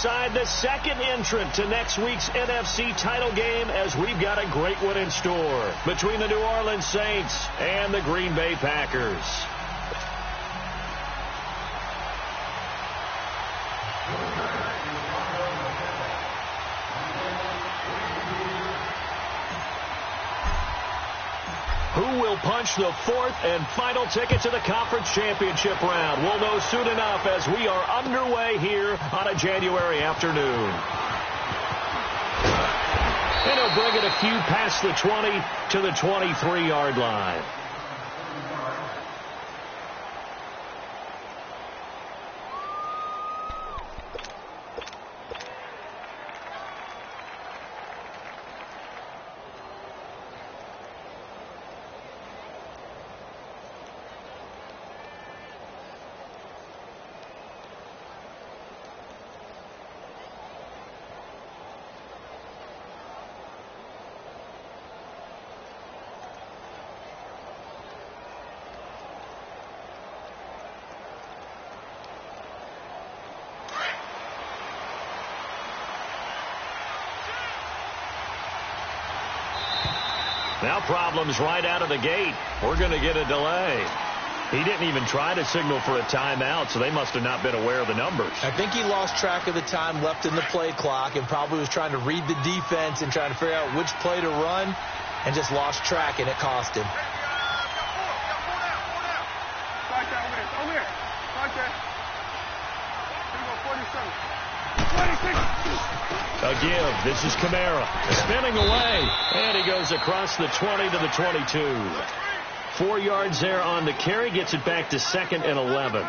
decide the second entrant to next week's NFC title game, as we've got a great one in store between the New Orleans Saints and the Green Bay Packers. Who will punch the fourth and final ticket to the conference championship round? We'll know soon enough as we are underway here on a January afternoon. And he'll bring it a few past the 20 to the 23-yard line. Now problems right out of the gate. We're going to get a delay. He didn't even try to signal for a timeout, so they must have not been aware of the numbers. I think he lost track of the time left in the play clock and probably was trying to read the defense and trying to figure out which play to run and just lost track, and it cost him. A give. This is Kamara. Spinning away. And he goes across the 20 to the 22. 4 yards there on the carry. Gets it back to 2nd and 11.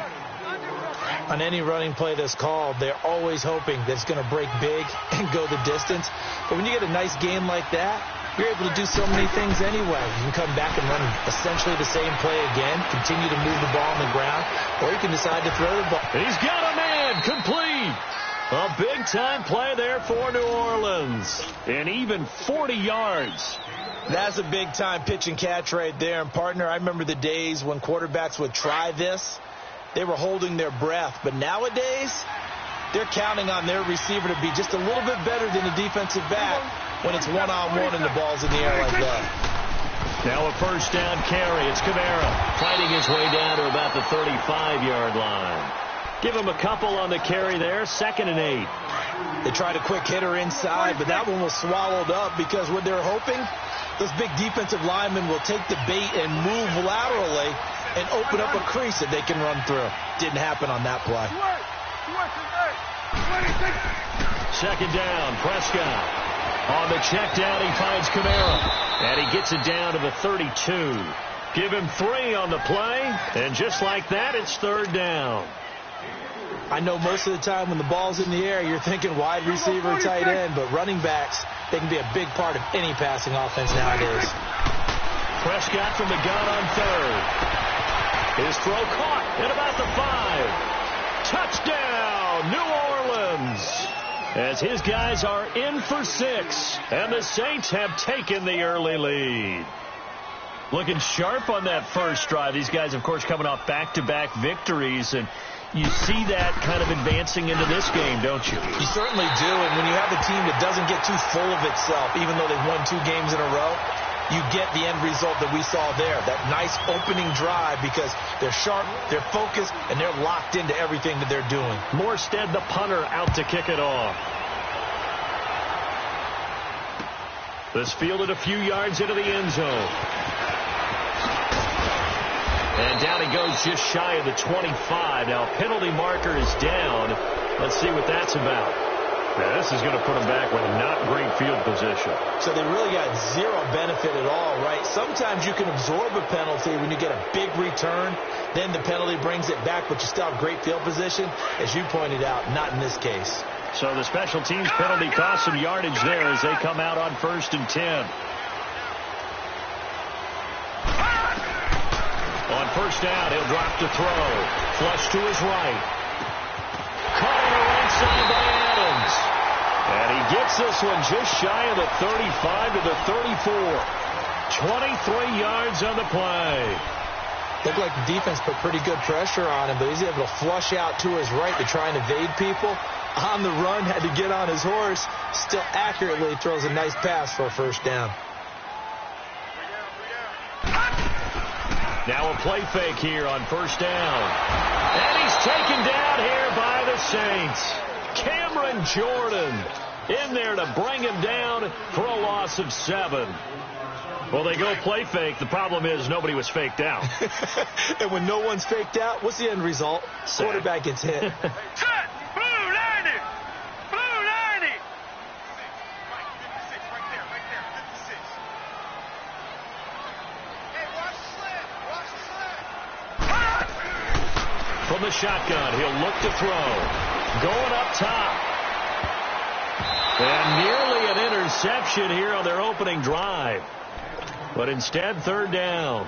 On any running play that's called, they're always hoping that it's going to break big and go the distance. But when you get a nice game like that, you're able to do so many things anyway. You can come back and run essentially the same play again, continue to move the ball on the ground, or you can decide to throw the ball. He's got a man. Complete. A big-time play there for New Orleans. And even 40 yards. That's a big-time pitch and catch right there. And, partner, I remember the days when quarterbacks would try this. They were holding their breath. But nowadays, they're counting on their receiver to be just a little bit better than the defensive back when it's one-on-one and the ball's in the air like that. Now a first down carry. It's Kamara fighting his way down to about the 35-yard line. Give him a couple on the carry there. 2nd and 8. They tried a quick hitter inside, but that one was swallowed up because what they're hoping, those big defensive linemen will take the bait and move laterally and open up a crease that they can run through. Didn't happen on that play. 2nd down. Prescott. On the check down, he finds Kamara. And he gets it down to the 32. Give him 3 on the play. And just like that, it's 3rd down. I know most of the time when the ball's in the air, you're thinking wide receiver, tight end, but running backs, they can be a big part of any passing offense nowadays. Prescott from the gun on 3rd. His throw caught at about the 5. Touchdown, New Orleans. As his guys are in for 6, and the Saints have taken the early lead. Looking sharp on that first drive. These guys, of course, coming off back-to-back victories, and you see that kind of advancing into this game, don't you? You certainly do, and when you have a team that doesn't get too full of itself, even though they've won 2 games in a row, you get the end result that we saw there, that nice opening drive, because they're sharp, they're focused, and they're locked into everything that they're doing. Morstead, the punter, out to kick it off. This fielded a few yards into the end zone. And down he goes just shy of the 25. Now, penalty marker is down. Let's see what that's about. Now, this is going to put him back with not great field position. So they really got zero benefit at all, right? Sometimes you can absorb a penalty when you get a big return. Then the penalty brings it back, but you still have great field position. As you pointed out, not in this case. So the special teams penalty costs some yardage there as they come out on 1st and 10. On 1st down, he'll drop to throw. Flush to his right. Caught on the right side by Adams. And he gets this one just shy of the 35 to the 34. 23 yards on the play. Looked like the defense put pretty good pressure on him, but he's able to flush out to his right to try and evade people. On the run, had to get on his horse. Still accurately throws a nice pass for a first down. Now a play fake here on first down. And he's taken down here by the Saints. Cameron Jordan in there to bring him down for a loss of 7. Well, they go play fake. The problem is nobody was faked out. And when no one's faked out, what's the end result? Sack. Quarterback gets hit. Set! Blue 90! Blue 90! Right, 56, right there, 56. Hey, watch the slant! Watch the slant! From the shotgun, he'll look to throw. Going up top. And nearly an interception here on their opening drive. But instead, third down.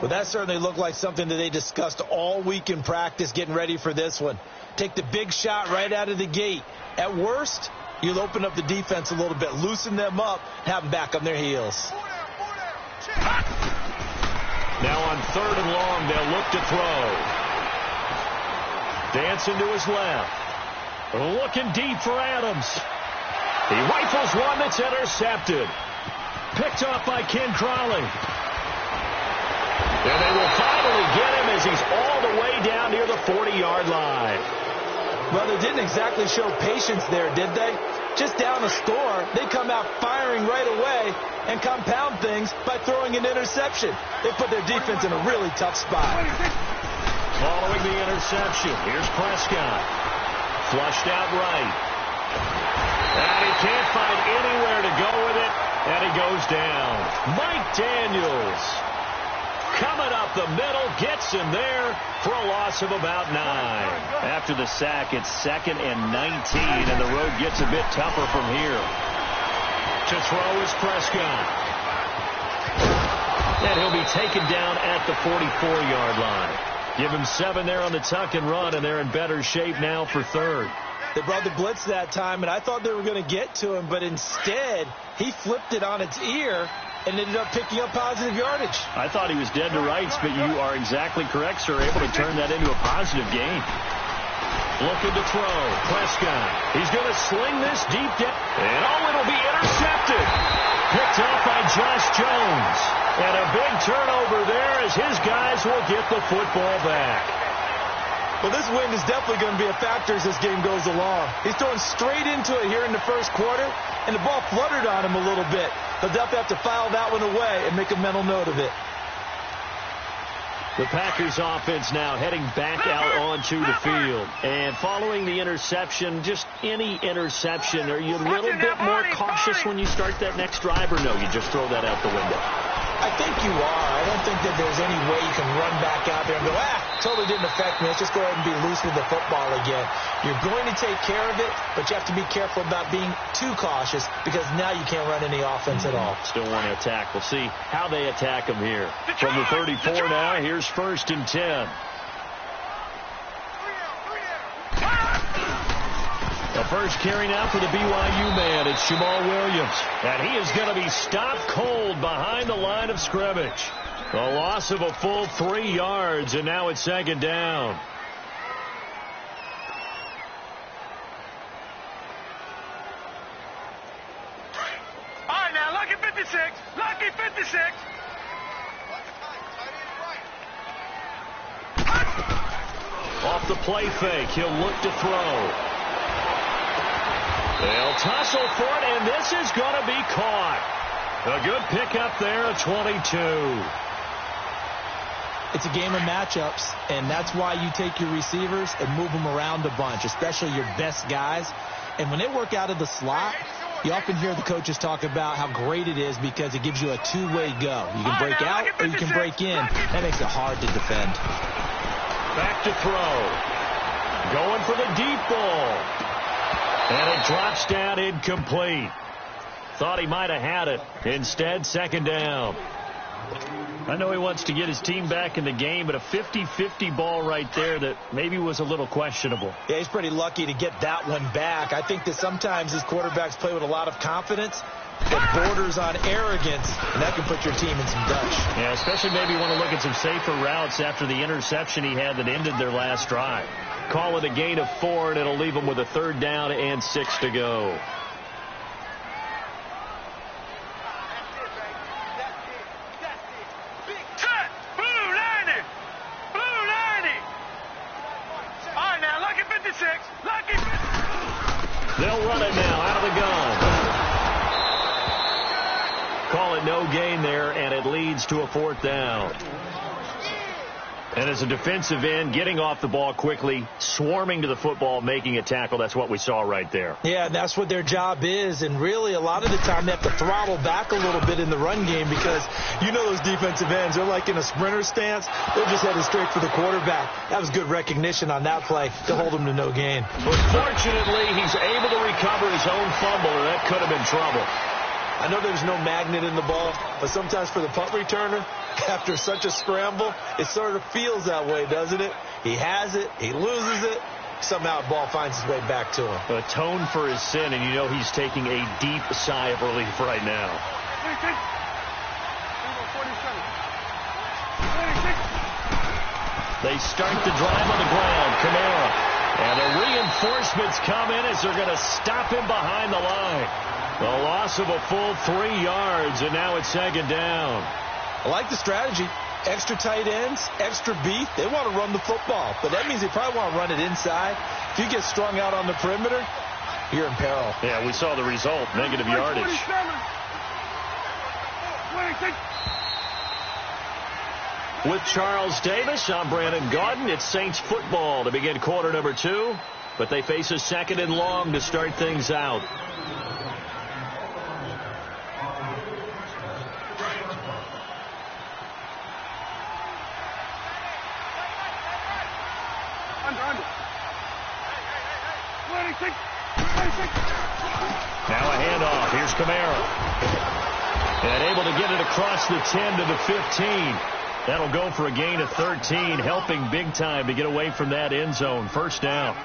Well, that certainly looked like something that they discussed all week in practice getting ready for this one. Take the big shot right out of the gate. At worst, you'll open up the defense a little bit, loosen them up, have them back on their heels. Now on third and long, they'll look to throw. Dancing to his left. Looking deep for Adams. He rifles one that's intercepted. Picked off by Ken Crawley. And they will finally get him as he's all the way down near the 40-yard line. Well, they didn't exactly show patience there, did they? Just down a score, they come out firing right away and compound things by throwing an interception. They put their defense in a really tough spot. Following the interception, here's Prescott. Flushed out right. And he can't find anywhere to go with it, and he goes down. Mike Daniels coming up the middle, gets him there for a loss of about 9. After the sack, it's 2nd and 19, and the road gets a bit tougher from here. To throw is Prescott. And he'll be taken down at the 44-yard line. Give him 7 there on the tuck and run, and they're in better shape now for third. They brought the blitz that time, and I thought they were going to get to him, but instead, he flipped it on its ear and ended up picking up positive yardage. I thought he was dead to rights, but you are exactly correct, sir. Able to turn that into a positive gain. Looking to throw. Prescott. He's going to sling this deep down. And it'll be intercepted. Picked off by Josh Jones. And a big turnover there as his guys will get the football back. Well, this wind is definitely going to be a factor as this game goes along. He's throwing straight into it here in the first quarter, and the ball fluttered on him a little bit. They'll definitely have to file that one away and make a mental note of it. The Packers offense now heading back out onto the field. And following the interception, just any interception, are you a little bit more cautious when you start that next drive, or no, you just throw that out the window? I think you are. I don't think that there's any way you can run back out there and go, totally didn't affect me. Let's just go ahead and be loose with the football again. You're going to take care of it, but you have to be careful about being too cautious because now you can't run any offense at all. Still want to attack. We'll see how they attack him here. From the 34 now, here's 1st and 10. The first carry now for the BYU man. It's Jamal Williams. And he is going to be stopped cold behind the line of scrimmage. A loss of a full 3 yards, and now it's 2nd down. All right, now, lucky 56. Lucky 56. Off the play fake, he'll look to throw. They'll tussle for it, and this is going to be caught. A good pickup there at 22. It's a game of matchups, and that's why you take your receivers and move them around a bunch, especially your best guys. And when they work out of the slot, you often hear the coaches talk about how great it is because it gives you a two-way go. You can break out or you can break in. That makes it hard to defend. Back to throw. Going for the deep ball. And it drops down incomplete. Thought he might have had it. Instead, 2nd down. I know he wants to get his team back in the game, but a 50-50 ball right there that maybe was a little questionable. Yeah, he's pretty lucky to get that one back. I think that sometimes these quarterbacks play with a lot of confidence that borders on arrogance, and that can put your team in some dutch. Yeah, especially maybe you want to look at some safer routes after the interception he had that ended their last drive. call it a gain of 4, and it'll leave them with a 3rd down and 6 to go. They'll run it now out of the gun. Call it no gain there, and it leads to a 4th down. And as a defensive end, getting off the ball quickly, swarming to the football, making a tackle, that's what we saw right there. Yeah, that's what their job is. And really, a lot of the time, they have to throttle back a little bit in the run game because you know those defensive ends, they're like in a sprinter stance. They're just headed straight for the quarterback. That was good recognition on that play to hold him to no gain. But fortunately, he's able to recover his own fumble, or that could have been trouble. I know there's no magnet in the ball, but sometimes for the punt returner, after such a scramble, it sort of feels that way, doesn't it? He has it, he loses it, somehow the ball finds its way back to him. Atone for his sin, and you know he's taking a deep sigh of relief right now. They start the drive on the ground, Kamara. And the reinforcements come in as they're going to stop him behind the line. The loss of a full 3 yards, and now it's 2nd down. I like the strategy. Extra tight ends, extra beef. They want to run the football, but that means they probably want to run it inside. If you get strung out on the perimeter, you're in peril. Yeah, we saw the result, negative yardage. With Charles Davis, I'm Brandon Gaudin. It's Saints football to begin quarter number 2, but they face a 2nd and long to start things out. Now a handoff. Here's Kamara. And able to get it across the 10 to the 15. That'll go for a gain of 13, helping big time to get away from that end zone. 1st down.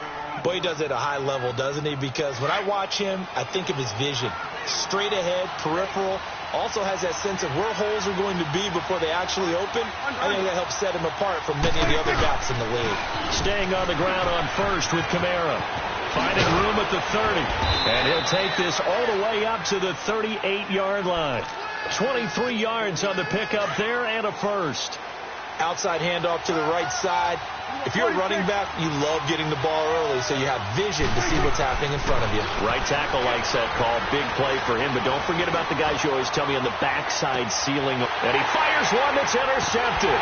Boy, he does it at a high level, doesn't he? Because when I watch him, I think of his vision. Straight ahead, peripheral. Also has that sense of where holes are going to be before they actually open. I think that helps set him apart from many of the other backs in the league. Staying on the ground on 1st with Kamara. Finding room at the 30. And he'll take this all the way up to the 38-yard line. 23 yards on the pickup there and a 1st. Outside handoff to the right side. If you're a running back, you love getting the ball early so you have vision to see what's happening in front of you. Right tackle likes that call. Big play for him, but don't forget about the guys you always tell me on the backside ceiling. And he fires one that's intercepted.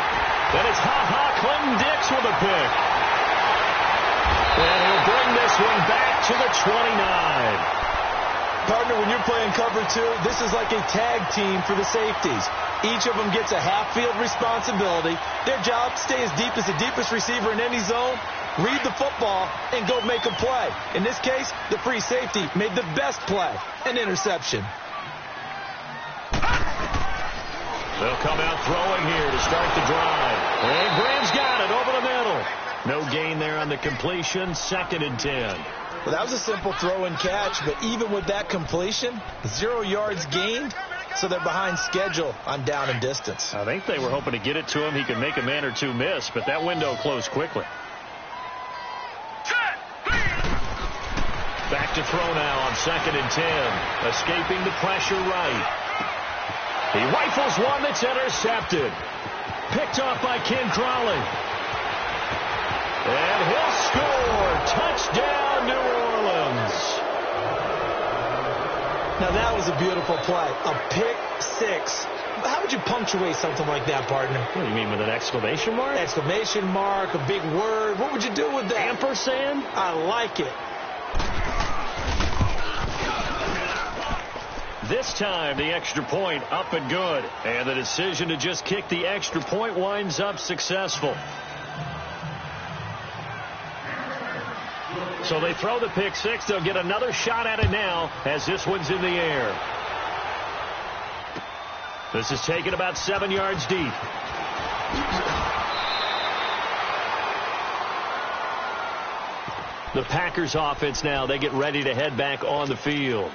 Then it's Clinton-Dix with a pick. And he'll bring this one back to the 29. Partner, when you're playing cover 2, this is like a tag team for the safeties. Each of them gets a half-field responsibility. Their job, stay as deep as the deepest receiver in any zone, read the football, and go make a play. In this case, the free safety made the best play, an interception. They'll come out throwing here to start the drive. And Graham's got it over the middle. No gain there on the completion, 2nd and 10. Well, that was a simple throw and catch, but even with that completion, 0 yards gained, so they're behind schedule on down and distance. I think they were hoping to get it to him. He could make a man or two miss, but that window closed quickly. Back to throw now on 2nd and 10. Escaping the pressure right. He rifles one that's intercepted. Picked off by Ken Crawley. And he'll score. Touchdown, New Orleans. Now, that was a beautiful play. A pick 6. How would you punctuate something like that, partner? What do you mean, with an exclamation mark? Exclamation mark, a big word. What would you do with that? Ampersand? I like it. This time, the extra point up and good. And the decision to just kick the extra point winds up successful. So they throw the pick 6. They'll get another shot at it now as this one's in the air. This is taken about 7 yards deep. The Packers offense now, they get ready to head back on the field.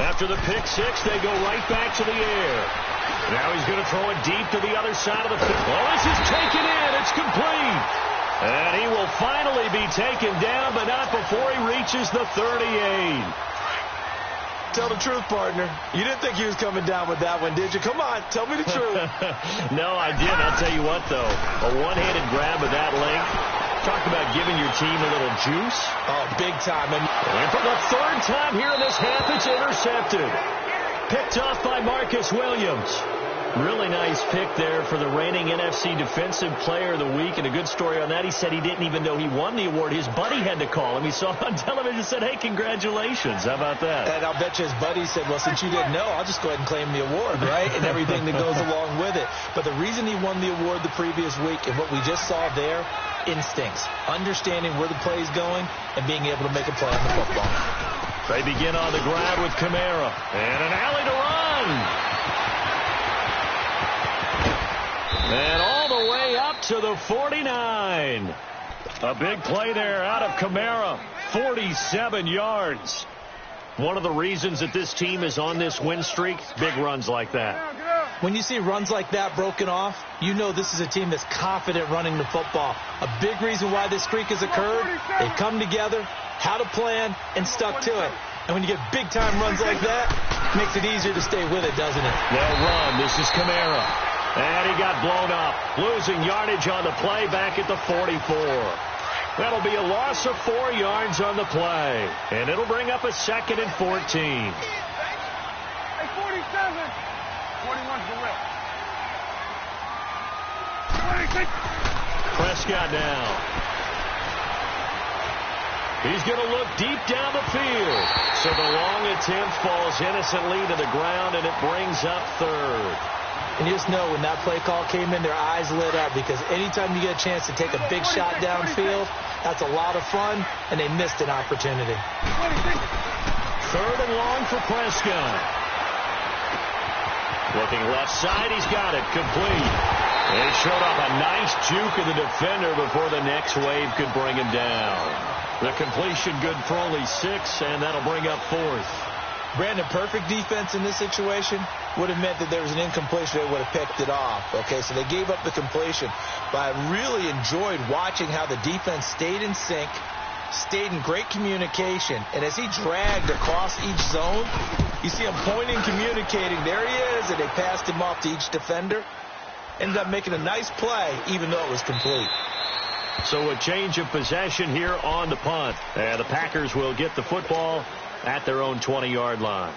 After the pick six, they go right back to the air. Now he's going to throw it deep to the other side of the field. Oh, this is taken in. It's complete. And he will finally be taken down, but not before he reaches the 38. Tell the truth, partner. You didn't think he was coming down with that one, did you? Come on, tell me the truth. No, I didn't. I'll tell you what, though. A one-handed grab of that length. Talk about giving your team a little juice. Oh, big time. And for the third time here in this half, it's intercepted. Picked off by Marcus Williams. Really nice pick there for the reigning NFC Defensive Player of the Week. And a good story on that, he said he didn't even know he won the award. His buddy had to call him. He saw it on television and said, hey, congratulations. How about that? And I'll bet you his buddy said, well, since you didn't know, I'll just go ahead and claim the award, right? And everything that goes along with it. But the reason he won the award the previous week and what we just saw there, instincts, understanding where the play is going and being able to make a play on the football. They begin on the grab with Kamara. And an alley to run. And all the way up to the 49. A big play there out of Kamara. 47 yards. One of the reasons that this team is on this win streak, big runs like that. When you see runs like that broken off, you know this is a team that's confident running the football. A big reason why this streak has occurred, they've come together, had a plan, and stuck to it. And when you get big-time runs like that, it makes it easier to stay with it, doesn't it? They'll run. This is Kamara. And he got blown up, losing yardage on the play back at the 44. That'll be a loss of 4 yards on the play. And it'll bring up a 2nd and 14. Hey, 47. 41's the whip. 26. Prescott now. He's going to look deep down the field. So the long attempt falls innocently to the ground, and it brings up 3rd. And you just know when that play call came in, their eyes lit up because anytime you get a chance to take a big shot downfield, that's a lot of fun, and they missed an opportunity. 3rd and long for Prescott. Looking left side, he's got it, complete. And he showed off a nice juke of the defender before the next wave could bring him down. The completion good for only 6, and that'll bring up 4th. Brandon, perfect defense in this situation would have meant that there was an incompletion. They would have picked it off. Okay, so they gave up the completion. But I really enjoyed watching how the defense stayed in sync, stayed in great communication. And as he dragged across each zone, you see him pointing, communicating. There he is, and they passed him off to each defender. Ended up making a nice play, even though it was complete. So a change of possession here on the punt. And the Packers will get the football at their own 20-yard line.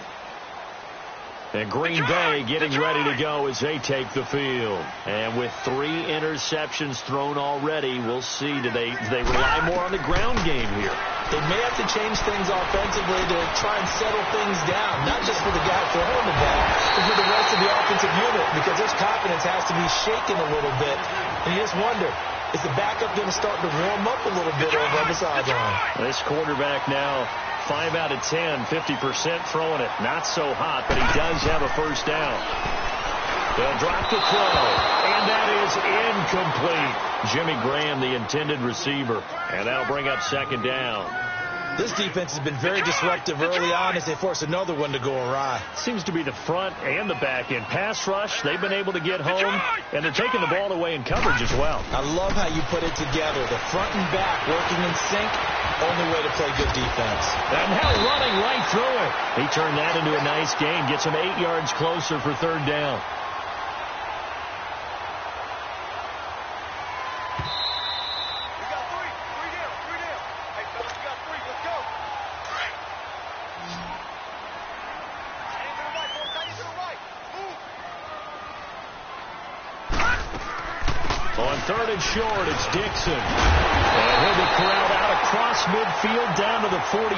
And Green Bay getting ready to go as they take the field. And with 3 interceptions thrown already, we'll see. Do they rely more on the ground game here? They may have to change things offensively to try and settle things down, not just for the guy throwing the ball, but for the rest of the offensive unit, because his confidence has to be shaken a little bit. And you just wonder, is the backup going to start to warm up a little bit over on the sideline? This quarterback now 5 out of 10, 50% throwing it. Not so hot, but he does have a first down. They'll drop the throw, and that is incomplete. Jimmy Graham, the intended receiver, and that'll bring up 2nd down. This defense has been very disruptive early on as they force another one to go awry. Seems to be the front and the back end. Pass rush, they've been able to get home, and they're taking the ball away in coverage as well. I love how you put it together. The front and back working in sync, only way to play good defense. And now running right through it. He turned that into a nice gain, gets him 8 yards closer for 3rd down. On 3rd and short, it's Dixon. And he'll be corralled out across midfield down to the 45.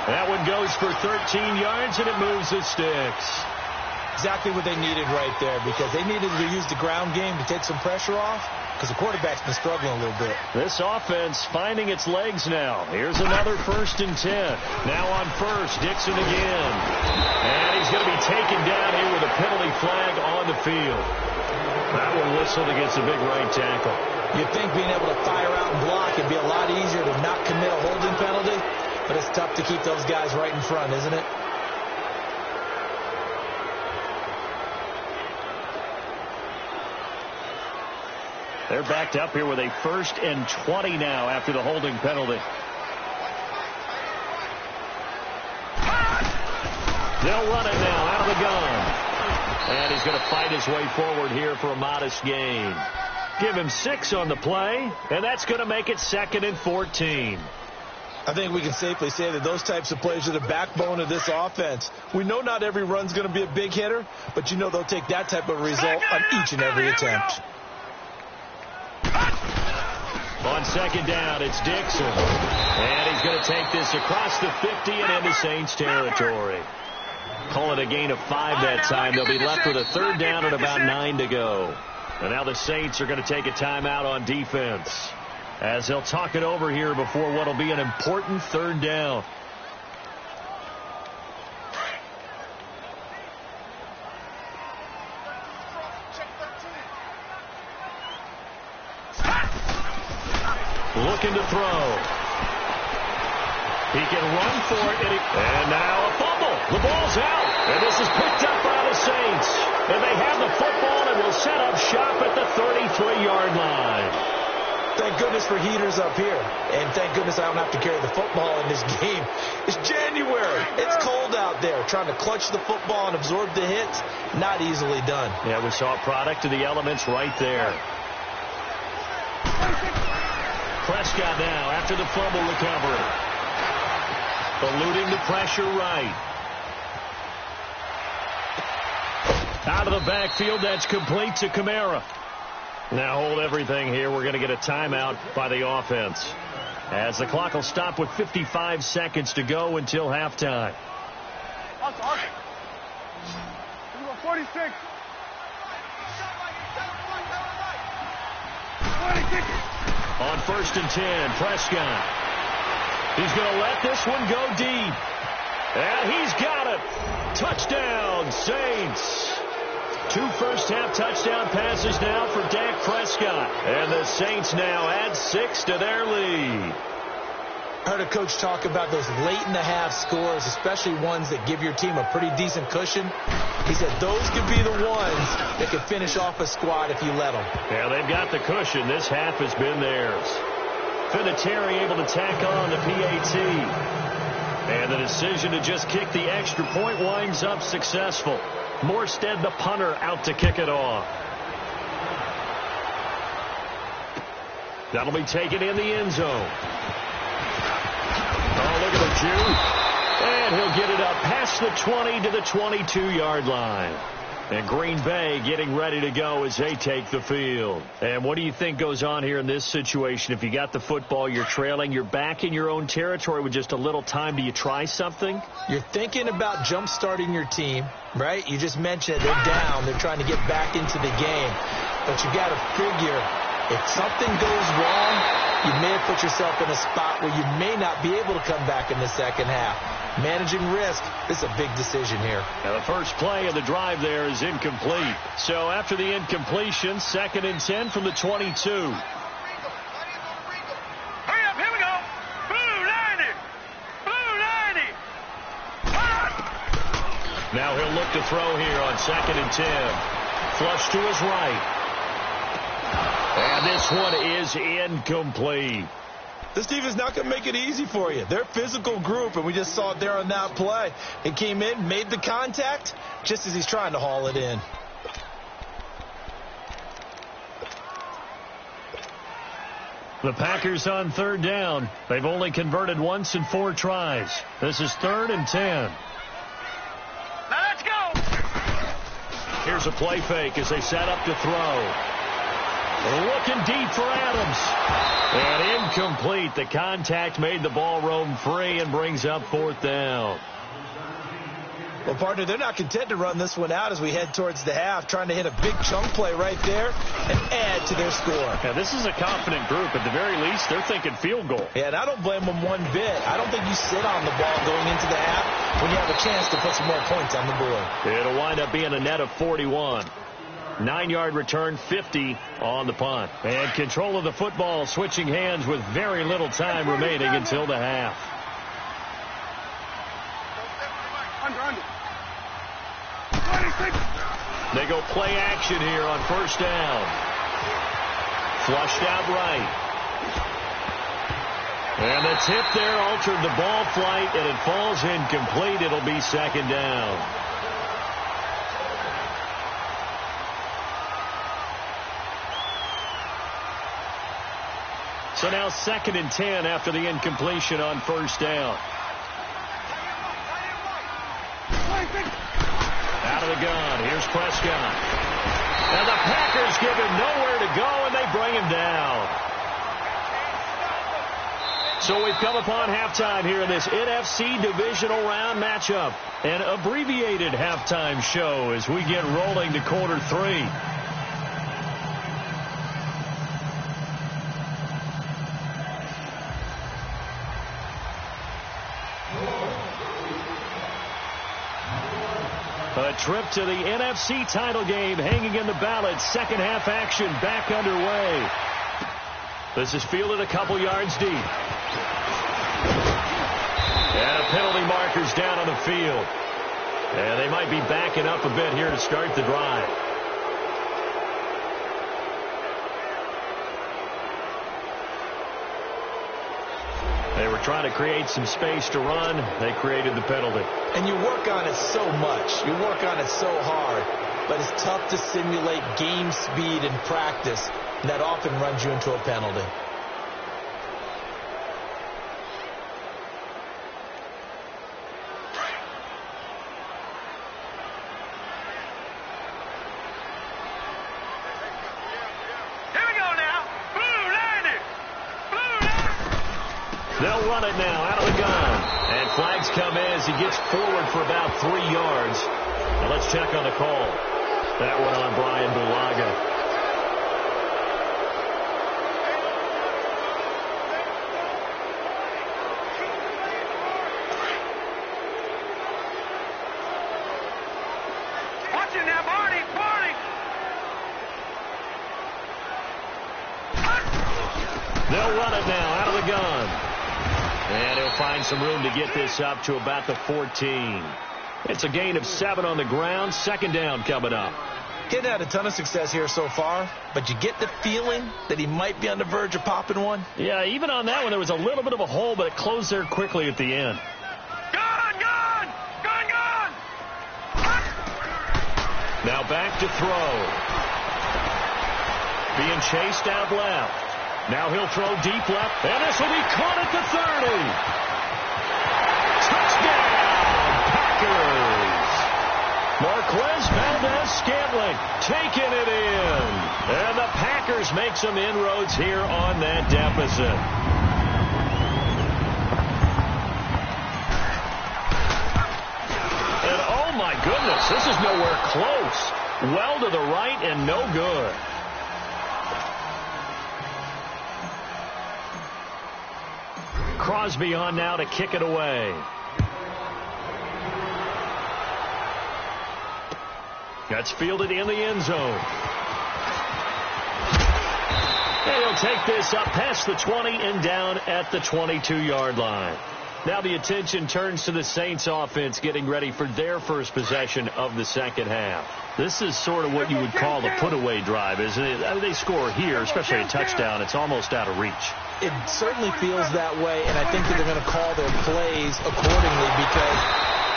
That one goes for 13 yards, and it moves the sticks. Exactly what they needed right there, because they needed to use the ground game to take some pressure off, because the quarterback's been struggling a little bit. This offense finding its legs now. Here's another 1st and 10. Now on 1st, Dixon again. And he's going to be taken down here with a penalty flag on the field. That one whistled against a big right tackle. You'd think being able to fire out and block would be a lot easier to not commit a holding penalty, but it's tough to keep those guys right in front, isn't it? They're backed up here with a 1st and 20 now after the holding penalty. They'll run it now out of the gun. And he's going to fight his way forward here for a modest gain. Give him 6 on the play, and that's going to make it 2nd and 14. I think we can safely say that those types of plays are the backbone of this offense. We know not every run's going to be a big hitter, but you know they'll take that type of result on each and every attempt. On 2nd down, it's Dixon. And he's going to take this across the 50 and into Saints territory. Call it a gain of 5 that time. They'll be left with a 3rd down and about 9 to go. And now the Saints are going to take a timeout on defense, as they'll talk it over here before what will be an important 3rd down. Looking to throw. He can run for it. And now a fumble. The ball's out. And this is picked up by the Saints. And they have the football and will set up shop at the 33-yard line. Thank goodness for heaters up here. And thank goodness I don't have to carry the football in this game. It's January. It's cold out there. Trying to clutch the football and absorb the hits, not easily done. Yeah, we saw a product of the elements right there. Prescott now after the fumble recovery. Eluding the pressure right. Out of the backfield, that's complete to Kamara. Now hold everything here. We're going to get a timeout by the offense, as the clock will stop with 55 seconds to go until halftime. 46. On 1st and 10, Prescott. He's going to let this one go deep. And he's got it. Touchdown, Saints. 2 first-half touchdown passes now for Dak Prescott. And the Saints now add 6 to their lead. I heard a coach talk about those late-in-the-half scores, especially ones that give your team a pretty decent cushion. He said those could be the ones that could finish off a squad if you let them. Yeah, they've got the cushion. This half has been theirs. Vinatieri able to tack on the PAT. And the decision to just kick the extra point winds up successful. Morstead, the punter, out to kick it off. That'll be taken in the end zone. Oh, look at the Jew. And he'll get it up past the 20 to the 22-yard line. And Green Bay getting ready to go as they take the field. And what do you think goes on here in this situation? If you got the football, you're trailing, you're back in your own territory with just a little time. Do you try something? You're thinking about jump-starting your team, right? You just mentioned they're down. They're trying to get back into the game. But you got to figure, if something goes wrong, you may have put yourself in a spot where you may not be able to come back in the second half. Managing risk, this is a big decision here. Now the first play of the drive there is incomplete. So after the incompletion, 2nd and 10 from the 22. Hurry up, here we go. Blue 90. Blue 90. Now he'll look to throw here on 2nd and 10. Flush to his right. And this one is incomplete. This team is not going to make it easy for you. They're a physical group, and we just saw it there on that play. He came in, made the contact, just as he's trying to haul it in. The Packers on 3rd down. They've only converted once in 4 tries. This is 3rd and 10. Now let's go. Here's a play fake as they set up to throw. Looking deep for Adams. And incomplete. The contact made the ball roam free and brings up 4th down. Well, partner, they're not content to run this one out as we head towards the half, trying to hit a big chunk play right there and add to their score. Yeah, this is a confident group. At the very least, they're thinking field goal. Yeah, and I don't blame them one bit. I don't think you sit on the ball going into the half when you have a chance to put some more points on the board. It'll wind up being a net of 41. 9-yard return, 50 on the punt. And control of the football, switching hands with very little time remaining until the half. Under. 26. They go play action here on 1st down. Flushed out right. And the tip there altered the ball flight, and it falls incomplete. It'll be second down. So now 2nd and 10 after the incompletion on first down. Out of the gun. Here's Prescott. And the Packers give him nowhere to go, and they bring him down. So we've come upon halftime here in this NFC divisional round matchup. An abbreviated halftime show as we get rolling to quarter 3. A trip to the NFC title game hanging in the balance. Second half action back underway. This is fielded a couple yards deep. And a penalty marker's down on the field. And they might be backing up a bit here to start the drive. They were trying to create some space to run. They created the penalty. And you work on it so much. You work on it so hard. But it's tough to simulate game speed in practice. And that often runs you into a penalty. They'll run it now out of the gun. And flags come in as he gets forward for about 3 yards. Now let's check on the call. That one on Brian Bulaga. Watch it now, Barney! They'll run it now out of the gun. And he'll find some room to get this up to about the 14. It's a gain of 7 on the ground. Second down coming up. Getting had a ton of success here so far, but you get the feeling that he might be on the verge of popping one. Yeah, even on that one, there was a little bit of a hole, but it closed there quickly at the end. Gone! Now back to throw. Being chased out left. Now he'll throw deep left, and this will be caught at the 30. Touchdown, Packers. Marquez Valdez-Scantling taking it in. And the Packers make some inroads here on that deficit. And oh my goodness, this is nowhere close. Well to the right and no good. Crosby on now to kick it away. That's fielded in the end zone. And he'll take this up past the 20 and down at the 22-yard line. Now the attention turns to the Saints offense getting ready for their first possession of the second half. This is sort of what you would call a put-away drive, isn't it? I mean, they score here, especially a touchdown. It's almost out of reach. It certainly feels that way, and I think that they're going to call their plays accordingly because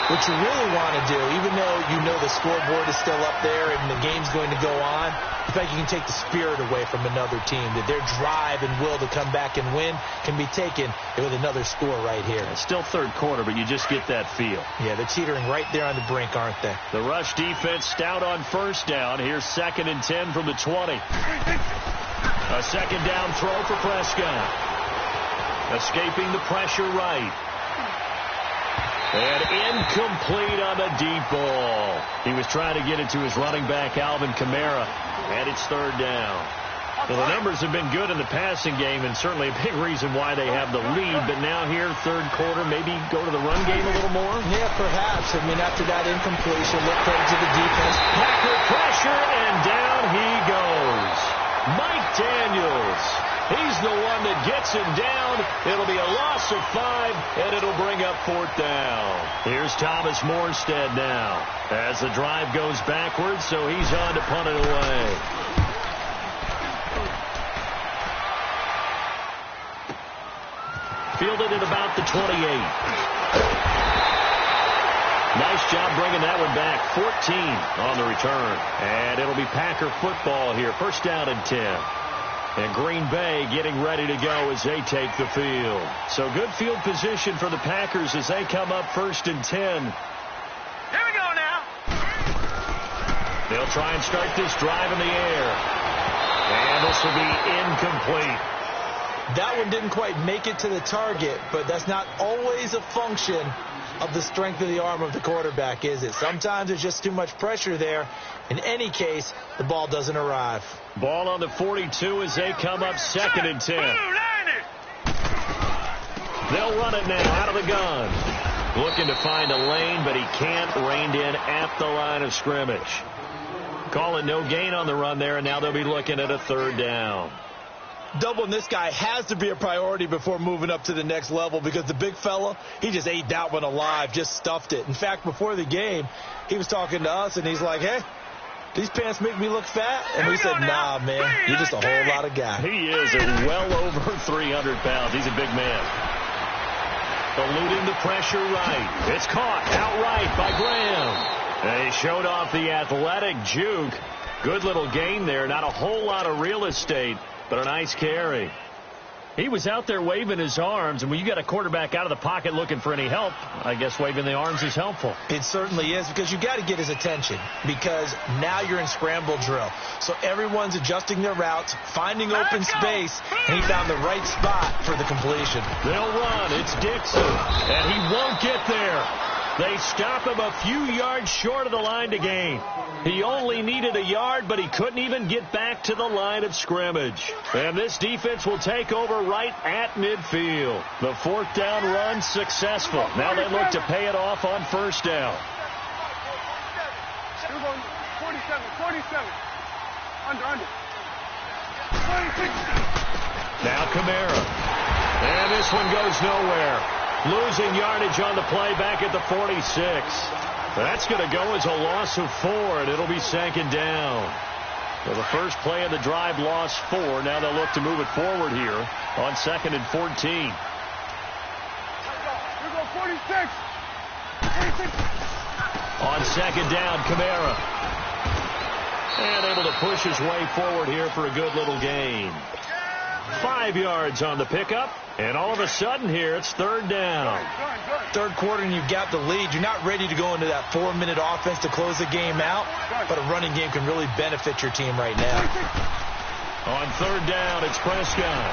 what you really want to do, even though you know the scoreboard is still up there and the game's going to go on, in fact, you can take the spirit away from another team, that their drive and will to come back and win can be taken with another score right here. It's still third quarter, but you just get that feel. Yeah, they're teetering right there on the brink, aren't they? The rush defense stout on first down. Here's 2nd and 10 from the 20. A second down throw for Prescott. Escaping the pressure right. And incomplete on the deep ball. He was trying to get it to his running back, Alvin Kamara. And it's third down. Well, the numbers have been good in the passing game and certainly a big reason why they have the lead. But now here, third quarter, maybe go to the run game a little more? Yeah, perhaps. I mean, after that incompletion, look credit to the defense. Packer pressure, and down he goes. Mike Daniels. He's the one that gets him down. It'll be a loss of 5, and it'll bring up 4th down. Here's Thomas Morstead now as the drive goes backwards, so he's on to punt it away. Fielded at about the 28. Nice job bringing that one back. 14 on the return. And it'll be Packer football here. First down and 10. And Green Bay getting ready to go as they take the field. So good field position for the Packers as they come up first and 10. Here we go now. They'll try and start this drive in the air. And this will be incomplete. That one didn't quite make it to the target, but that's not always a function of the strength of the arm of the quarterback, is it? Sometimes there's just too much pressure there. In any case, the ball doesn't arrive. Ball on the 42 as they come up second and 10. They'll run it now out of the gun. Looking to find a lane, but he can't. Reined in at the line of scrimmage. Call it no gain on the run there, and now they'll be looking at a third down. Doubling this guy has to be a priority before moving up to the next level, because the big fella, he just ate that one alive, just stuffed it. In fact, before the game, he was talking to us, and he's like, hey, these pants make me look fat? And we said, nah, man, you're just a whole lot of guy. He is well over 300 pounds. He's a big man. Eluding the pressure right. It's caught outright by Graham. And he showed off the athletic juke. Good little gain there. Not a whole lot of real estate, but a nice carry. He was out there waving his arms, and when you got a quarterback out of the pocket looking for any help, I guess waving the arms is helpful. It certainly is, because you got to get his attention, because now you're in scramble drill. So everyone's adjusting their routes, finding open space, and he found the right spot for the completion. They'll run. It's Dixon, and he won't get there. They stop him a few yards short of the line to gain. He only needed a yard, but he couldn't even get back to the line of scrimmage. And this defense will take over right at midfield. The fourth down run successful. Now they look to pay it off on first down. 47. Under. 26. Now Kamara. And this one goes nowhere. Losing yardage on the play back at the 46. That's going to go as a loss of 4, and it'll be second down. Well, the first play of the drive lost 4. Now they'll look to move it forward here on second and 14. Here we go, 46. On second down, Kamara. And able to push his way forward here for a good little gain. 5 yards on the pickup. And all of a sudden here, it's third down. Third quarter, and you've got the lead. You're not ready to go into that 4-minute offense to close the game out, but a running game can really benefit your team right now. On third down, it's Prescott.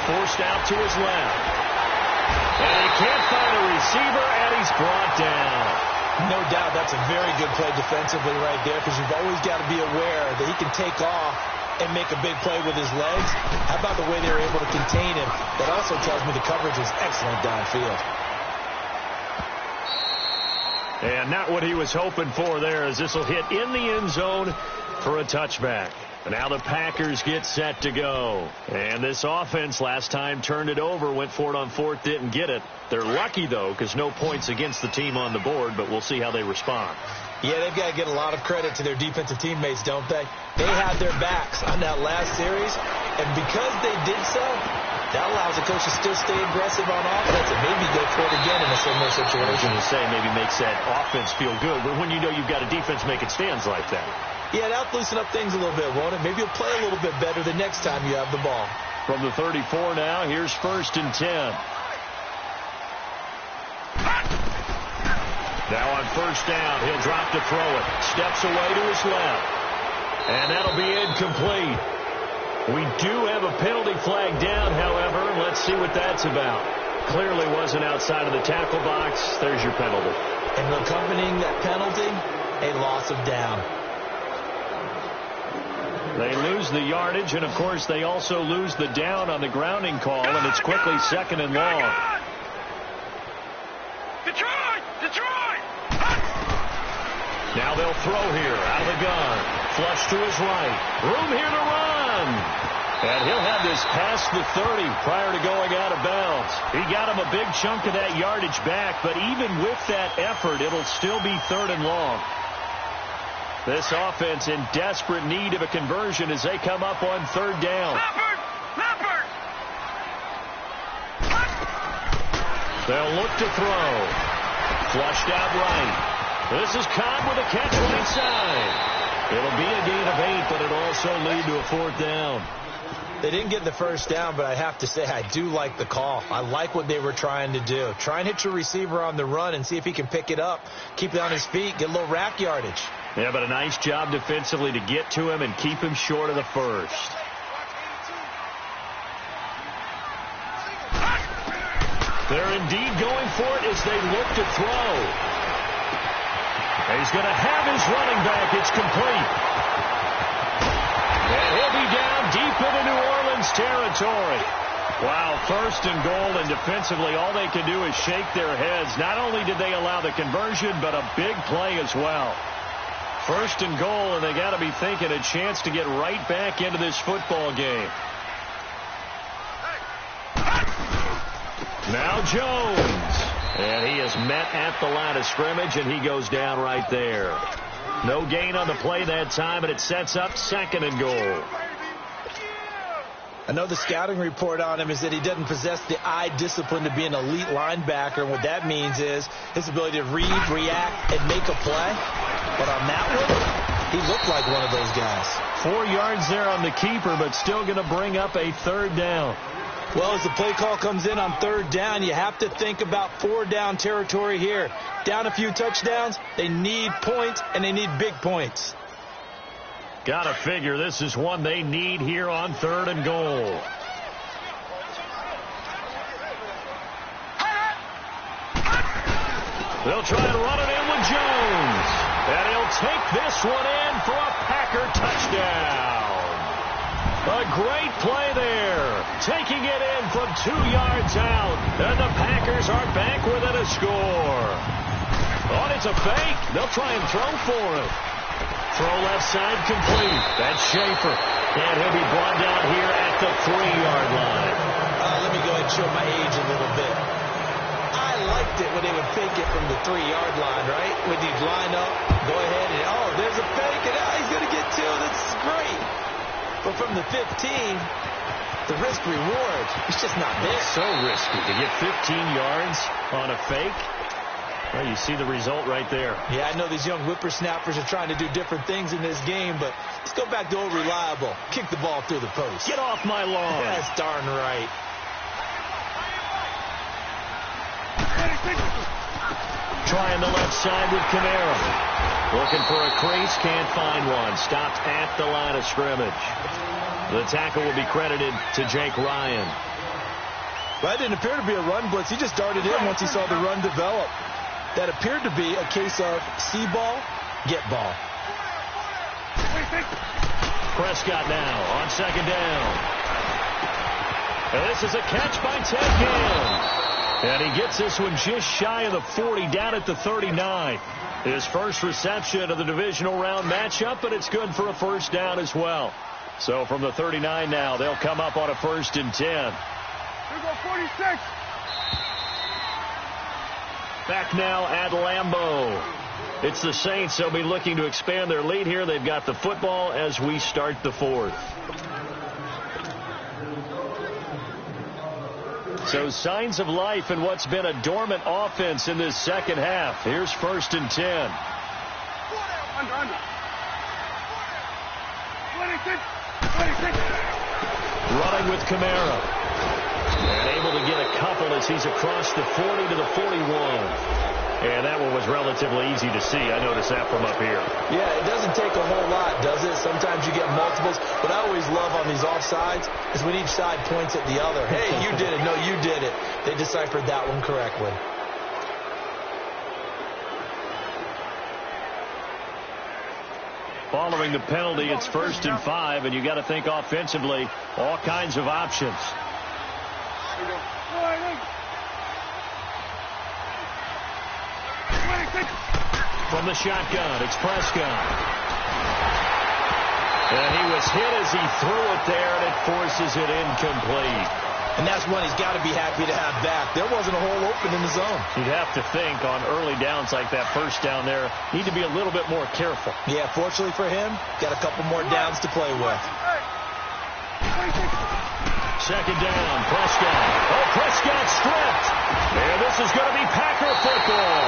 Forced out to his left. And he can't find a receiver, and he's brought down. No doubt that's a very good play defensively right there, because you've always got to be aware that he can take off and make a big play with his legs. How about the way they were able to contain him? That also tells me the coverage was excellent downfield. And not what he was hoping for there, as this will hit in the end zone for a touchback. And now the Packers get set to go. And this offense last time turned it over, went for it on fourth, didn't get it. They're lucky, though, because no points against the team on the board, but we'll see how they respond. Yeah, they've got to get a lot of credit to their defensive teammates, don't they? They had their backs on that last series, and because they did so, that allows the coach to still stay aggressive on offense and maybe go for it again in a similar situation. I was going to say, maybe makes that offense feel good, but when you know you've got a defense making stands like that. Yeah, that'll loosen up things a little bit, won't it? Maybe you'll play a little bit better the next time you have the ball. From the 34 now, here's first and 10. Now on first down, he'll drop to throw it. Steps away to his left. And that'll be incomplete. We do have a penalty flag down, however. Let's see what that's about. Clearly wasn't outside of the tackle box. There's your penalty. And accompanying that penalty, a loss of down. They lose the yardage, and, of course, they also lose the down on the grounding call, and it's quickly second and long. Detroit! Now they'll throw here out of the gun. Flush to his right. Room here to run. And he'll have this past the 30 prior to going out of bounds. He got him a big chunk of that yardage back, but even with that effort, it'll still be third and long. This offense in desperate need of a conversion as they come up on third down. Leopard! They'll look to throw. Flushed out right. This is Cobb with a catch right side. It'll be a gain of 8, but it'll also lead to a 4th down. They didn't get the first down, but I have to say I do like the call. I like what they were trying to do. Try and hit your receiver on the run and see if he can pick it up, keep it on his feet, get a little rack yardage. Yeah, but a nice job defensively to get to him and keep him short of the first. They're indeed going for it as they look to throw. He's going to have his running back. It's complete. And he'll be down deep into New Orleans territory. Wow, 1st and goal, and defensively all they can do is shake their heads. Not only did they allow the conversion, but a big play as well. 1st and goal, and they got to be thinking a chance to get right back into this football game. Now Jones. And he is met at the line of scrimmage, and he goes down right there. No gain on the play that time, and it sets up 2nd and goal. I know the scouting report on him is that he doesn't possess the eye discipline to be an elite linebacker, and what that means is his ability to read, react, and make a play. But on that one, he looked like one of those guys. 4 yards there on the keeper, but still going to bring up a 3rd down. Well, as the play call comes in on 3rd down, you have to think about 4-down territory here. Down a few touchdowns, they need points, and they need big points. Gotta figure this is one they need here on 3rd and goal. They'll try and run it in with Jones. And he'll take this one in for a Packer touchdown. A great play there. Taking it in from 2 yards out. And the Packers are back within a score. Oh, it's a fake. They'll try and throw for it. Throw left side complete. That's Schaefer. And he'll be brought down here at the 3-yard line. Let me go ahead and show my age a little bit. I liked it when they would fake it from the 3-yard line, right? When you'd line up, go ahead and, oh, there's a fake, and he's going to get 2. That's great. But from the 15, the risk-reward is just not there. It's so risky to get 15 yards on a fake. Well, you see the result right there. Yeah, I know these young whippersnappers are trying to do different things in this game, but let's go back to old reliable. Kick the ball through the post. Get off my lawn. That's darn right. Trying the left side with Camara. Looking for a crease, can't find one. Stopped at the line of scrimmage. The tackle will be credited to Jake Ryan. Well, that didn't appear to be a run blitz. He just darted in once he saw the run develop. That appeared to be a case of see ball, get ball. Prescott now on 2nd down. And this is a catch by Ted Ginn. And he gets this one just shy of the 40, down at the 39. His first reception of the divisional round matchup, but it's good for a 1st down as well. So from the 39 now, they'll come up on a 1st and 10. Here go 46. Back now at Lambeau. It's the Saints. They'll be looking to expand their lead here. They've got the football as we start the 4th. So signs of life in what's been a dormant offense in this 2nd half. Here's 1st and 10. Under. 26. Running with Camara. And able to get a couple as he's across the 40 to the 41. And that one was relatively easy to see. I noticed that from up here. Yeah, it doesn't take a whole lot, does it? Sometimes you get multiples. What I always love on these offsides is when each side points at the other. Hey, you did it. No, you did it. They deciphered that one correctly. Following the penalty, it's 1st and 5, and you got to think offensively, all kinds of options. From the shotgun, it's Prescott. And he was hit as he threw it there, and it forces it incomplete. And that's one he's got to be happy to have back. There wasn't a hole open in the zone. You'd have to think on early downs like that 1st down there, need to be a little bit more careful. Yeah, fortunately for him, got a couple more downs to play with. Second down, Prescott. Oh, Prescott stripped. And this is going to be Packer football.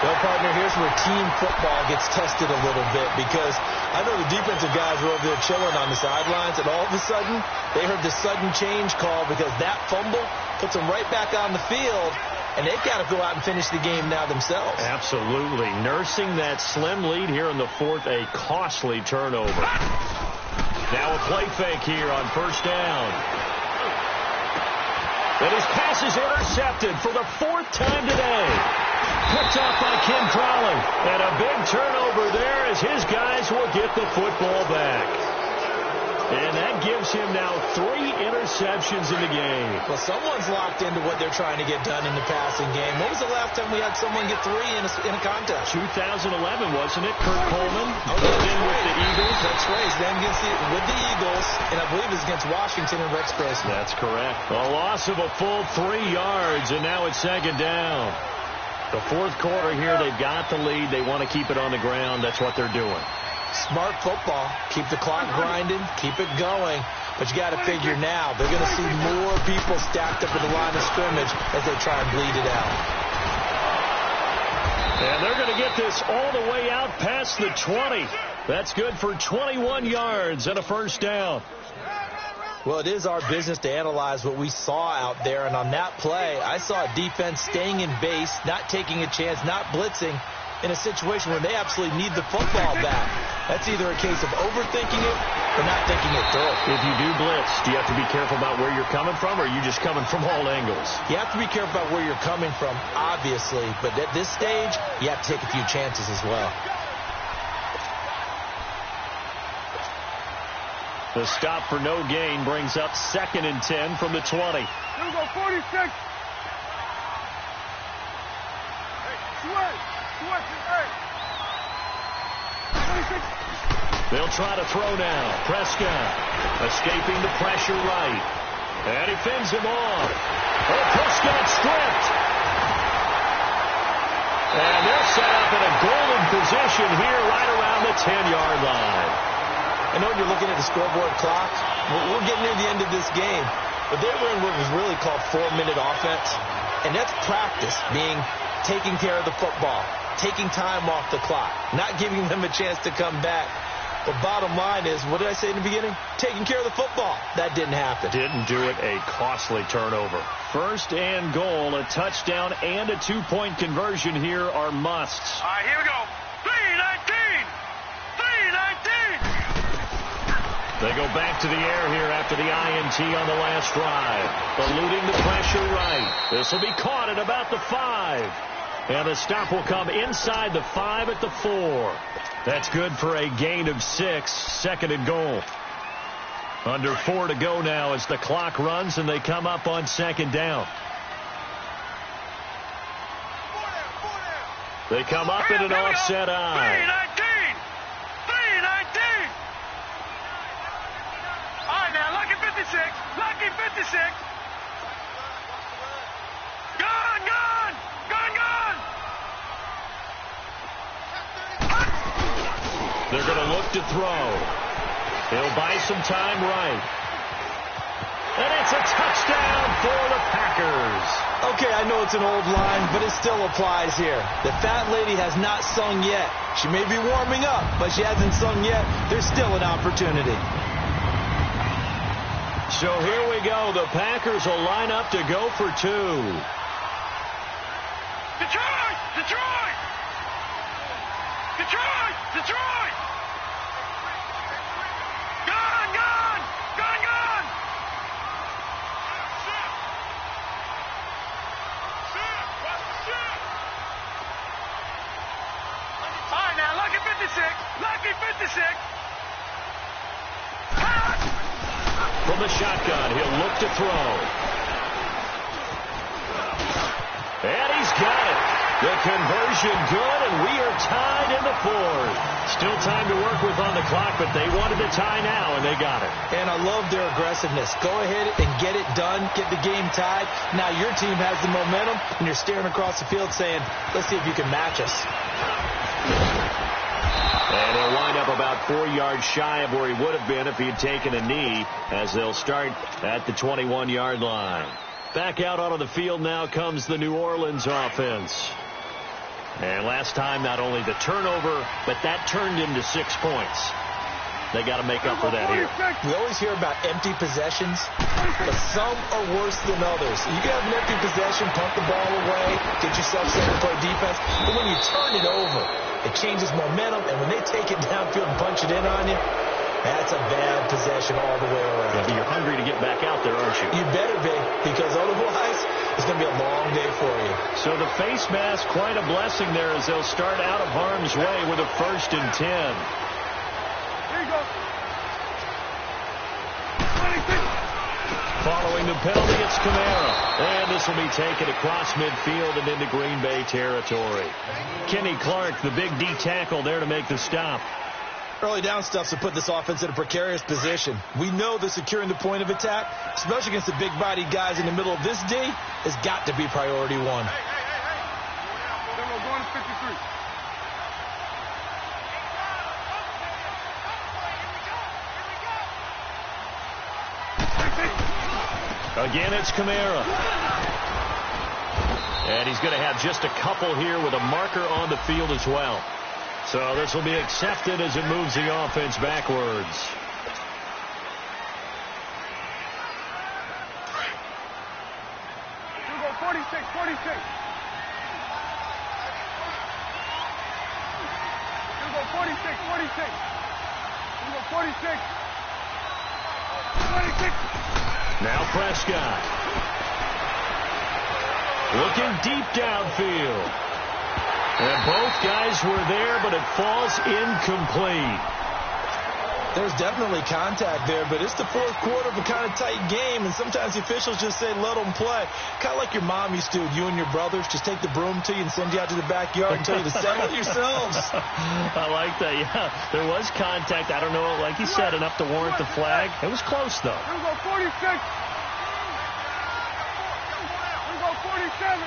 Well, partner, here's where team football gets tested a little bit, because I know the defensive guys were over there chilling on the sidelines, and all of a sudden, they heard the sudden change call because that fumble puts them right back on the field, and they've got to go out and finish the game now themselves. Absolutely. Nursing that slim lead here in the fourth, a costly turnover. Now a play fake here on first down. And his pass is intercepted for the fourth time today. Picked off by Kim Crowley. And a big turnover there as his guys will get the football back. And that gives him now 3 interceptions in the game. Well, someone's locked into what they're trying to get done in the passing game. When was the last time we had someone get 3 in a contest? 2011, wasn't it? Kurt Coleman in with the Eagles. That's right. He's then with the Eagles, and I believe it's against Washington and Rex Grossman. That's correct. A loss of a full 3 yards, and now it's second down. The fourth quarter here, they've got the lead. They want to keep it on the ground. That's what they're doing. Smart football. Keep the clock grinding. Keep it going. But you got to figure now, they're going to see more people stacked up at the line of scrimmage as they try and bleed it out. And they're going to get this all the way out past the 20. That's good for 21 yards and a first down. Well, it is our business to analyze what we saw out there. And on that play, I saw a defense staying in base, not taking a chance, not blitzing, in a situation where they absolutely need the football back. That's either a case of overthinking it or not thinking it through. If you do blitz, do you have to be careful about where you're coming from, or are you just coming from all angles? You have to be careful about where you're coming from, obviously. But at this stage, you have to take a few chances as well. The stop for no gain brings up 2nd and 10 from the 20. Here we go, 46. They'll try to throw now. Prescott escaping the pressure right. And he fins him off. Oh, Prescott stripped. And they're set up in a golden position here right around the 10-yard line. I know when you're looking at the scoreboard clock, we're getting near the end of this game. But they were in what was really called 4-minute offense. And that's practice, being taking care of the football, taking time off the clock, not giving them a chance to come back. But bottom line is, what did I say in the beginning? Taking care of the football. That didn't happen. Didn't do it. A costly turnover. First and goal, a touchdown and a 2-point conversion here are musts. All right, here we go. 3-19. 3-19. They go back to the air here after the INT on the last drive. Eluding the pressure right. This will be caught at about the 5. And the stop will come inside the 5 at the 4. That's good for a gain of 6. 2nd and goal. Under 4 to go now as the clock runs and they come up on 2nd down. They come up in an offset eye. 3-19. 3-19. All right, now, lucky 56. Lucky 56. Gone, gone. Gone, gone. They're going to look to throw. He'll buy some time right. And it's a touchdown for the Packers. Okay, I know it's an old line, but it still applies here. The fat lady has not sung yet. She may be warming up, but she hasn't sung yet. There's still an opportunity. So here we go. The Packers will line up to go for 2. Detroit! Detroit! Detroit! Detroit! Gone! Gone! Gone! Gone! All right, now, lucky 56. Lucky 56. From the shotgun, he'll look to throw. And he's got it. The conversion good, and we are tied in the 4th. Still time to work with on the clock, but they wanted to tie now, and they got it. And I love their aggressiveness. Go ahead and get it done, get the game tied. Now your team has the momentum, and you're staring across the field saying, let's see if you can match us. And he'll wind up about 4 yards shy of where he would have been if he had taken a knee, as they'll start at the 21-yard line. Back out onto the field now comes the New Orleans offense. And last time, not only the turnover, but that turned into 6 points. They got to make up for that here. We always hear about empty possessions, but some are worse than others. You can have an empty possession, punt the ball away, get yourself set up for a defense, but when you turn it over, it changes momentum, and when they take it downfield and punch it in on you, that's a bad possession all the way around. Yeah, but you're hungry to get back out there, aren't you? You better be, because otherwise, it's going to be a long day for you. So the face mask, quite a blessing there as they'll start out of harm's way with a 1st and 10. Following the penalty, it's Kamara. And this will be taken across midfield and into Green Bay territory. Kenny Clark, the big D tackle there to make the stop. Early down stuff's to put this offense in a precarious position. We know that securing the point of attack, especially against the big-bodied guys in the middle of this D, has got to be priority one. Going to 53. Again, it's Kamara. And he's going to have just a couple here with a marker on the field as well. So this will be accepted as it moves the offense backwards. You go 46, 46. You go 46, 46. You go 46. 26. Now Prescott. Looking deep downfield. And both guys were there, but it falls incomplete. There's definitely contact there, but it's the fourth quarter of a kind of tight game, and sometimes the officials just say, let them play. Kind of like your mom used to, you and your brothers, just take the broom to you and send you out to the backyard and tell you to settle it yourselves. I like that, yeah. There was contact. I don't know, like you said, enough to warrant the flag. It was close, though. You go 46. You go 47.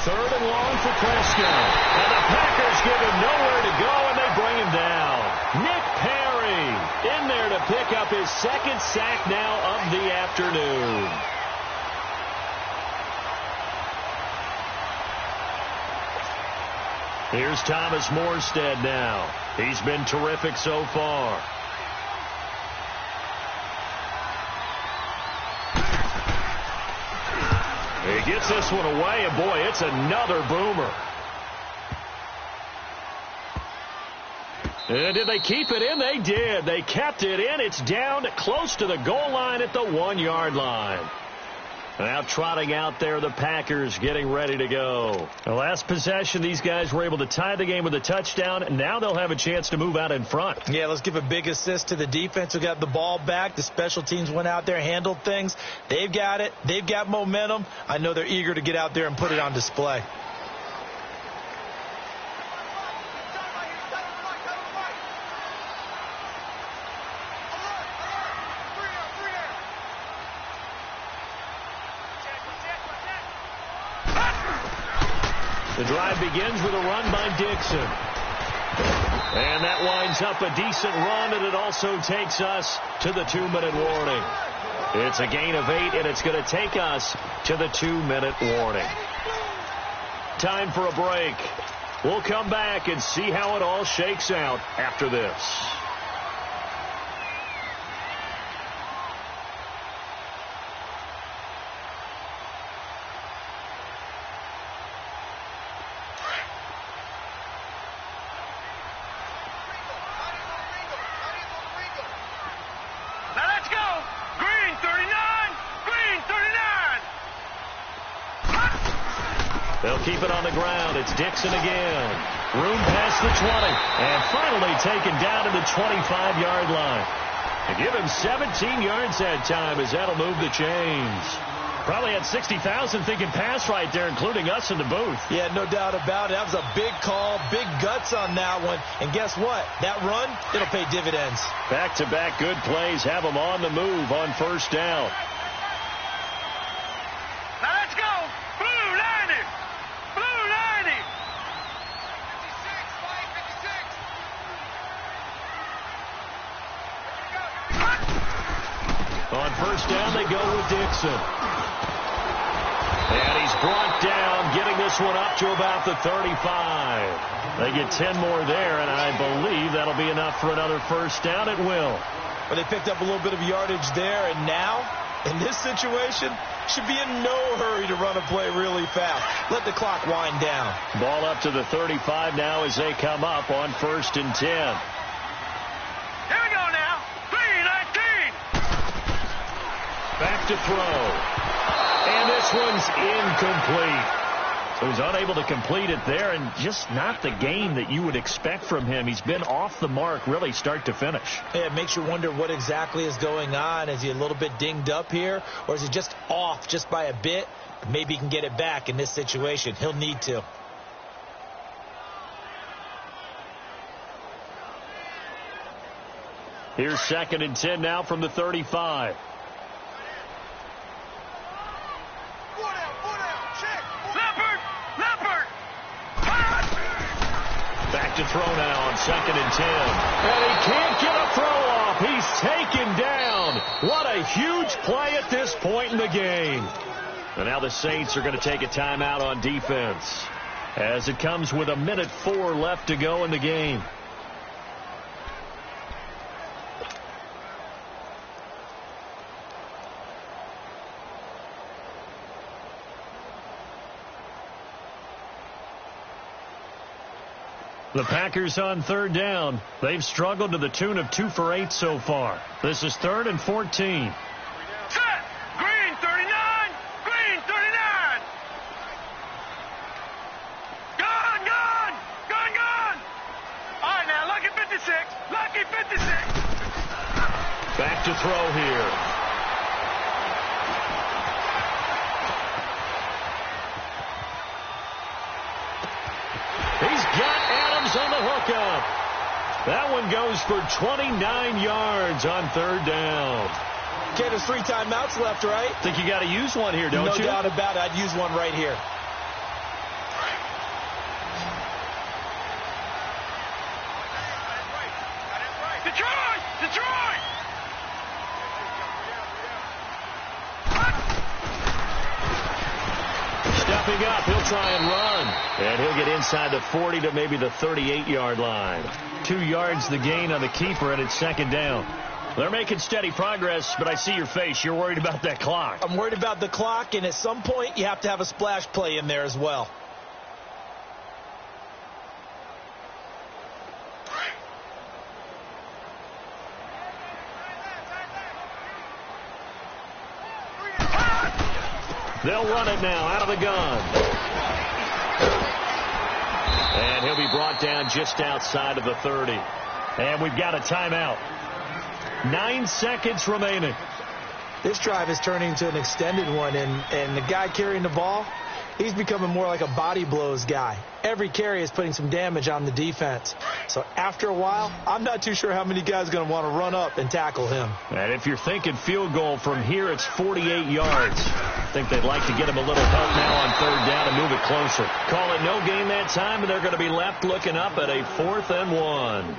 Third and long for Prescott. And the Packers give him nowhere to go, and they bring him down. Nick Perry in there to pick up his 2nd sack now of the afternoon. Here's Thomas Morstead now. He's been terrific so far. He gets this one away, and boy, it's another boomer. And did they keep it in? They did. They kept it in. It's down close to the goal line at the 1-yard line. Now trotting out there, the Packers getting ready to go. The last possession, these guys were able to tie the game with a touchdown, and now they'll have a chance to move out in front. Yeah, let's give a big assist to the defense who got the ball back. The special teams went out there, handled things. They've got it. They've got momentum. I know they're eager to get out there and put it on display. The drive begins with a run by Dixon. And that winds up a decent run, and it also takes us to the 2-minute warning. It's a gain of 8, and it's going to take us to the 2-minute warning. Time for a break. We'll come back and see how it all shakes out after this. They'll keep it on the ground. It's Dixon again. Room past the 20. And finally taken down to the 25-yard line. And give him 17 yards that time as that'll move the chains. Probably had 60,000 thinking pass right there, including us in the booth. Yeah, no doubt about it. That was a big call, big guts on that one. And guess what? That run, it'll pay dividends. Back-to-back good plays have them on the move on first down. On first down, they go with Dixon. And he's brought down, getting this one up to about the 35. They get 10 more there, and I believe that'll be enough for another first down. It will. Well, they picked up a little bit of yardage there, and now, in this situation, should be in no hurry to run a play really fast. Let the clock wind down. Ball up to the 35 now as they come up on first and 10. Here we go now. 3-19. Back to throw. And this one's incomplete. So he's unable to complete it there, and just not the game that you would expect from him. He's been off the mark really start to finish. Yeah, it makes you wonder what exactly is going on. Is he a little bit dinged up here, or is he just off just by a bit? Maybe he can get it back in this situation. He'll need to. Here's second and 10 now from the 35. Back to throw now on second and 10. And he can't get a throw off. He's taken down. What a huge play at this point in the game. And now the Saints are going to take a timeout on defense as it comes with 1:04 left to go in the game. The Packers on third down. They've struggled to the tune of 2 for 8 so far. This is 3rd and 14. Set. Green 39. Green 39. Gone, gone. Gone, gone. All right, now, lucky 56. Lucky 56. Back to throw here. He's got Adams on the hookup. That one goes for 29 yards on third down. Okay, there's 3 timeouts left, right? Think you got to use one here, don't you? No doubt about it. I'd use one right here. Detroit! Detroit! Stepping up, he'll try and run. And he'll get inside the 40 to maybe the 38-yard line. 2 yards the gain on the keeper, and it's second down. They're making steady progress, but I see your face. You're worried about that clock. I'm worried about the clock, and at some point you have to have a splash play in there as well. They'll run it now out of the gun. And he'll be brought down just outside of the 30. And we've got a timeout. 9 seconds remaining. This drive is turning into an extended one, and the guy carrying the ball, he's becoming more like a body blows guy. Every carry is putting some damage on the defense. So after a while, I'm not too sure how many guys are going to want to run up and tackle him. And if you're thinking field goal from here, it's 48 yards. I think they'd like to get him a little help now on third down and move it closer. Call it no gain that time, and they're going to be left looking up at a 4th and 1.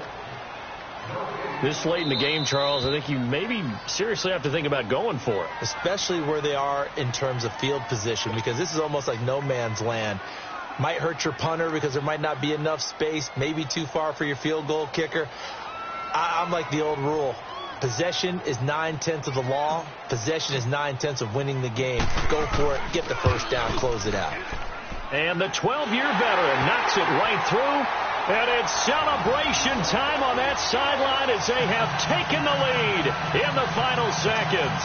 This late in the game, Charles, I think you maybe seriously have to think about going for it. Especially where they are in terms of field position, because this is almost like no man's land. Might hurt your punter because there might not be enough space, maybe too far for your field goal kicker. I'm like the old rule. Possession is 9/10 of the law. Possession is 9/10 of winning the game. Go for it. Get the first down. Close it out. And the 12-year veteran knocks it right through. And it's celebration time on that sideline as they have taken the lead in the final seconds.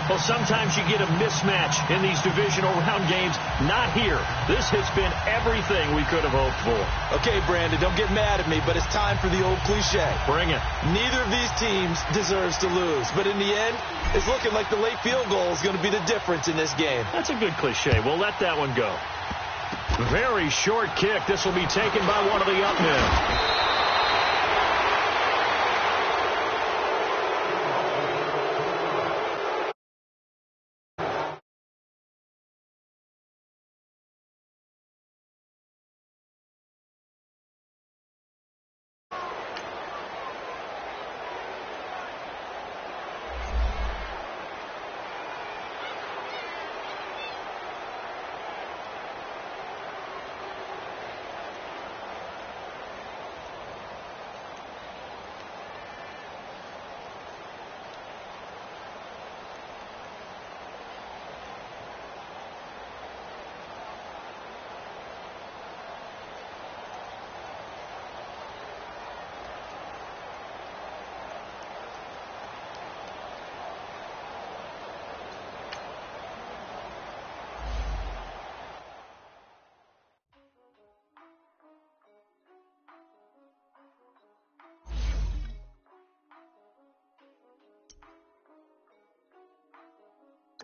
Well, sometimes you get a mismatch in these divisional round games. Not here. This has been everything we could have hoped for. Okay, Brandon, don't get mad at me, but it's time for the old cliche. Bring it. Neither of these teams deserves to lose. But in the end, it's looking like the late field goal is going to be the difference in this game. That's a good cliche. We'll let that one go. Very short kick. This will be taken by one of the up men.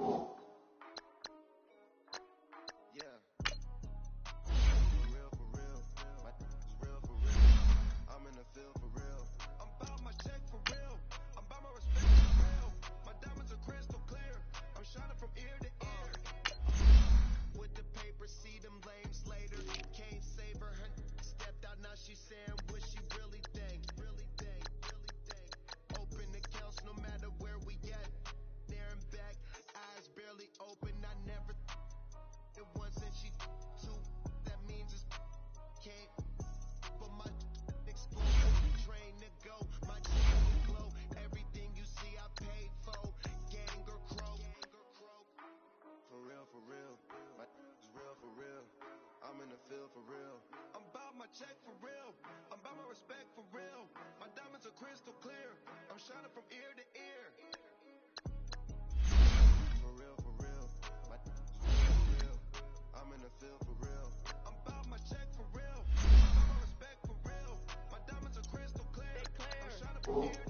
Yeah. For real, for real. My is real for real. I'm in the field for real. I'm about my check for real. I'm about my respect for real. My diamonds are crystal clear. I'm shining from ear to ear. With the paper, see them lames later. Can't save her. Stepped out, now she saying what she really think. Really think, really think. Open accounts no matter where we at. There and back, eyes barely open. I never it once and she two. That means it's can't. But my explode, train to go. My chain will glow. Everything you see, I paid for. Gang or crow. For real, for real. My is real for real. I'm in the field for real. I'm about my check for real. I'm about my respect for real. My diamonds are crystal clear. I'm shining from ear to ear. For real, for real. My is real for real. I'm in the field for real. I'm about my check for real. I'm about my respect for real. My diamonds are crystal clear. I'm shining from ear